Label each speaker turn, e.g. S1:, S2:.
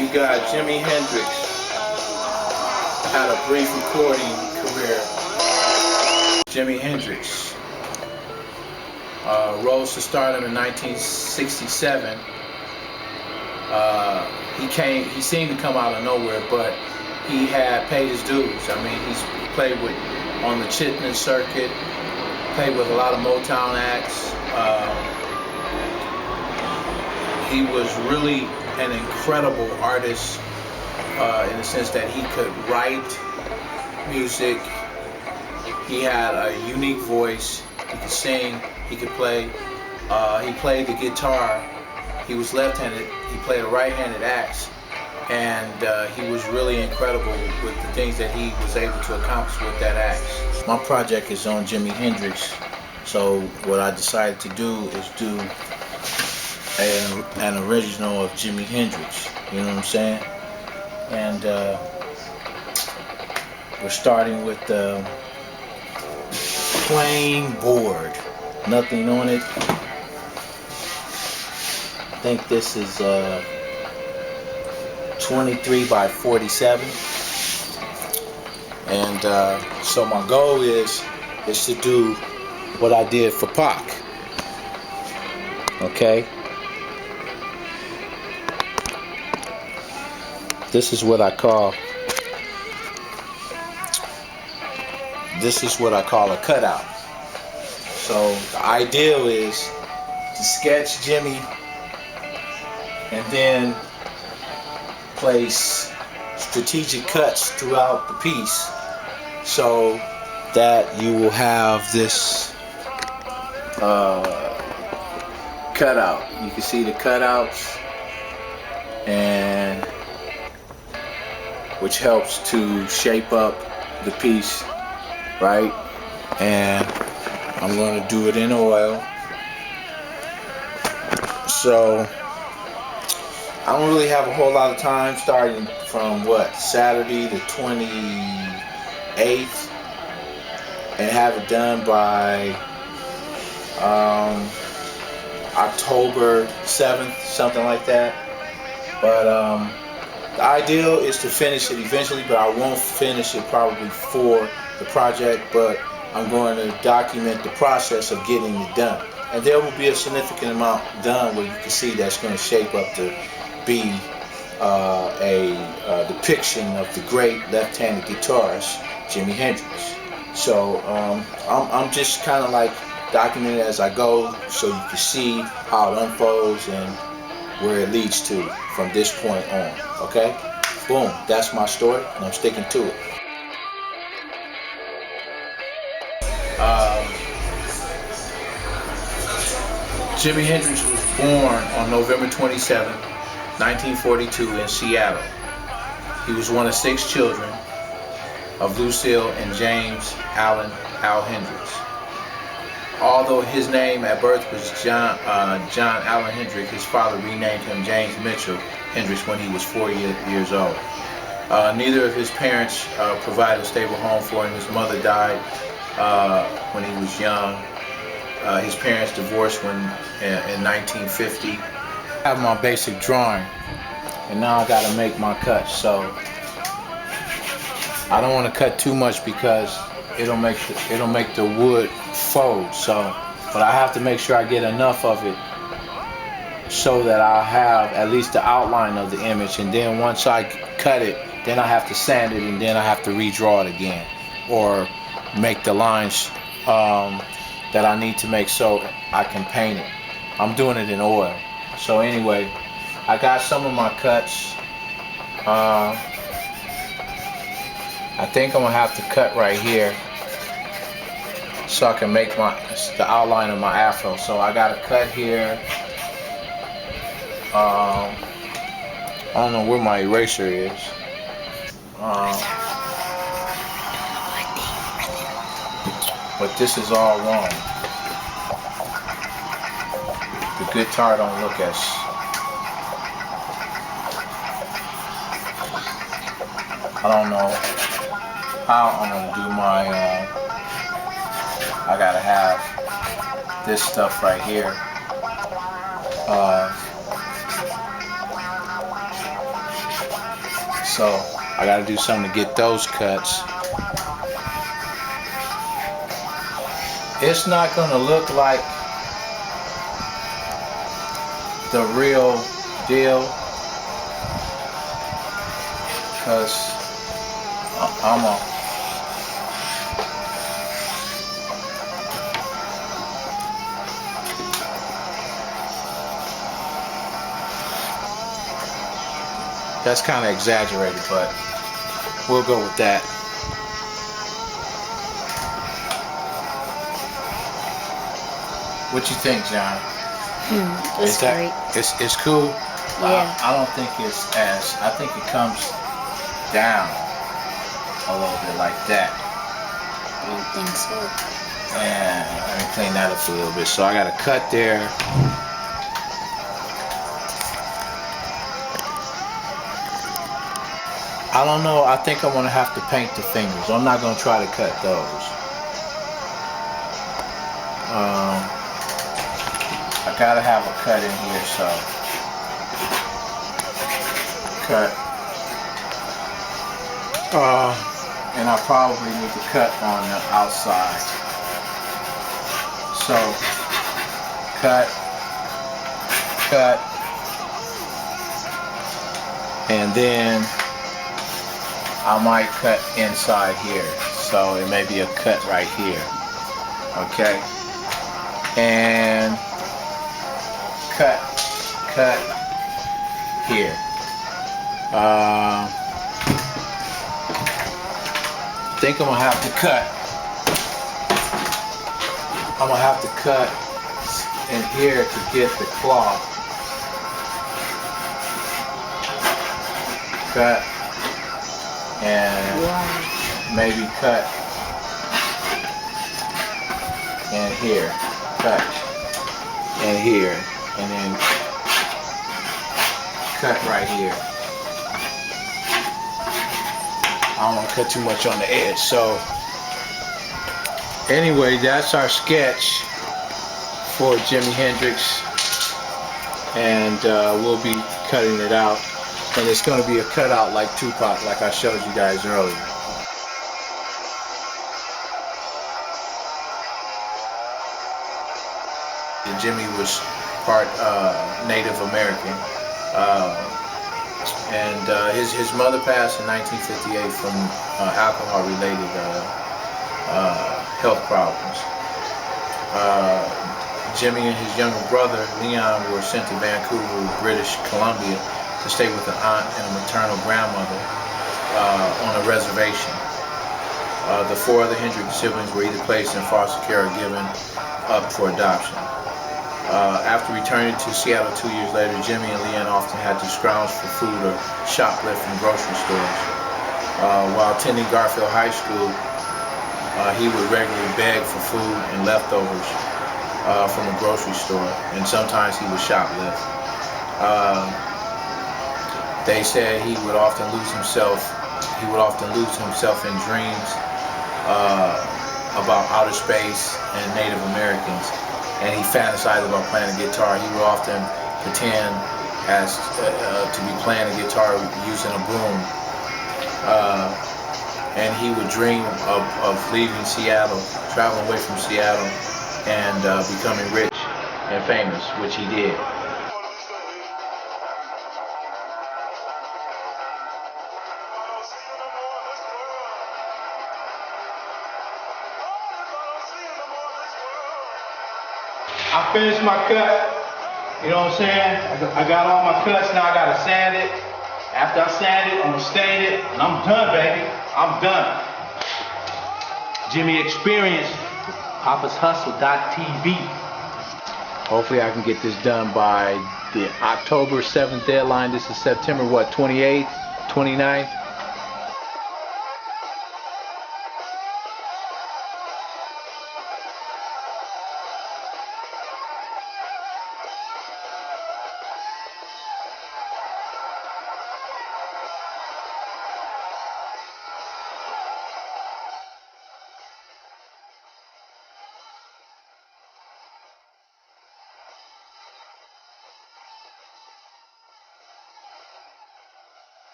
S1: You got Jimi Hendrix, had a brief recording career. Jimi Hendrix rose to stardom in 1967. He seemed to come out of nowhere, but he had paid his dues. I mean, he's played on the Chitlin circuit, played with a lot of Motown acts. He was really an incredible artist in the sense that he could write music. He had a unique voice. He could sing. He could play. He played the guitar. He was left-handed. He played a right-handed axe, and he was really incredible with the things that he was able to accomplish with that axe. My project is on Jimi Hendrix, so what I decided to do is do an original of Jimi Hendrix. You know what I'm saying? And we're starting with the plain board, nothing on it. I think this is 23 by 47, and so my goal is to do what I did for Pac. Okay, this is what I call a cutout. So the ideal is to sketch Jimmy and then place strategic cuts throughout the piece so that you will have this cutout. You can see the cutouts, and which helps to shape up the piece, right? And I'm going to do it in oil. So I don't really have a whole lot of time, starting from Saturday the 28th, and have it done by October 7th, something like that. But the ideal is to finish it eventually, but I won't finish it probably for the project, but I'm going to document the process of getting it done. And there will be a significant amount done where you can see that's going to shape up to be a depiction of the great left-handed guitarist Jimi Hendrix. So I'm just kind of like documenting it as I go, so you can see how it unfolds and where it leads to from this point on. Okay, boom, that's my story, and I'm sticking to it. Jimi Hendrix was born on November 27, 1942 in Seattle. He was one of 6 children of Lucille and James Al Hendrix. Although his name at birth was John Allen Hendrix, his father renamed him James Mitchell Hendrix when he was 4 years old. Neither of his parents provided a stable home for him. His mother died when he was young. His parents divorced in 1950. I have my basic drawing, and now I got to make my cuts. So I don't want to cut too much because it'll make the wood fold. So, but I have to make sure I get enough of it so that I'll have at least the outline of the image. And then once I cut it, then I have to sand it, and then I have to redraw it again, or make the lines that I need to make so I can paint it. I'm doing it in oil. So anyway, I got some of my cuts. I think I'm gonna have to cut right here so I can make the outline of my afro. So I got a cut here. I don't know where my eraser is. But this is all wrong. The guitar don't look as... I don't know how I'm gonna do my... I gotta have this stuff right here. So I gotta do something to get those cuts. It's not gonna look like the real deal because I'm a that's kind of exaggerated, but we'll go with that. What you think, John?
S2: It's great.
S1: It's cool.
S2: Yeah.
S1: I don't think it's as. I think it comes down a little bit like that.
S2: I don't think so.
S1: And let me clean that up a little bit. So I got a cut there. I don't know. I think I'm gonna have to paint the fingers. I'm not gonna try to cut those. I gotta have a cut in here, so cut. And I probably need to cut on the outside. So cut, and then I might cut inside here. So it may be a cut right here. Okay. And cut here. I think I'm gonna have to cut. I'm gonna have to cut in here to get the cloth. Cut and maybe cut in here. Cut in here and then cut right here. I don't want to cut too much on the edge. So anyway, that's our sketch for Jimi Hendrix, and we'll be cutting it out, and it's going to be a cutout like Tupac, like I showed you guys earlier. And Jimmy was part Native American. And his mother passed in 1958 from alcohol-related health problems. Jimmy and his younger brother Leon were sent to Vancouver, British Columbia, to stay with an aunt and a maternal grandmother on a reservation. The four other Hendrix siblings were either placed in foster care or given up for adoption. After returning to Seattle 2 years later, Jimmy and Leon often had to scrounge for food or shoplift from grocery stores. While attending Garfield High School, he would regularly beg for food and leftovers from a grocery store, and sometimes he would shoplift. They said he would often lose himself. He would often lose himself in dreams about outer space and Native Americans. And he fantasized about playing a guitar. He would often pretend as to be playing a guitar using a broom. And he would dream of leaving Seattle, traveling away from Seattle, and becoming rich and famous, which he did. I finished my cut, you know what I'm saying? I got all my cuts, now I gotta sand it. After I sand it, I'm gonna stain it, and I'm done, baby. I'm done. Jimmy Experience, PapasHustle.tv. Hopefully I can get this done by the October 7th deadline. This is September, what, 28th, 29th?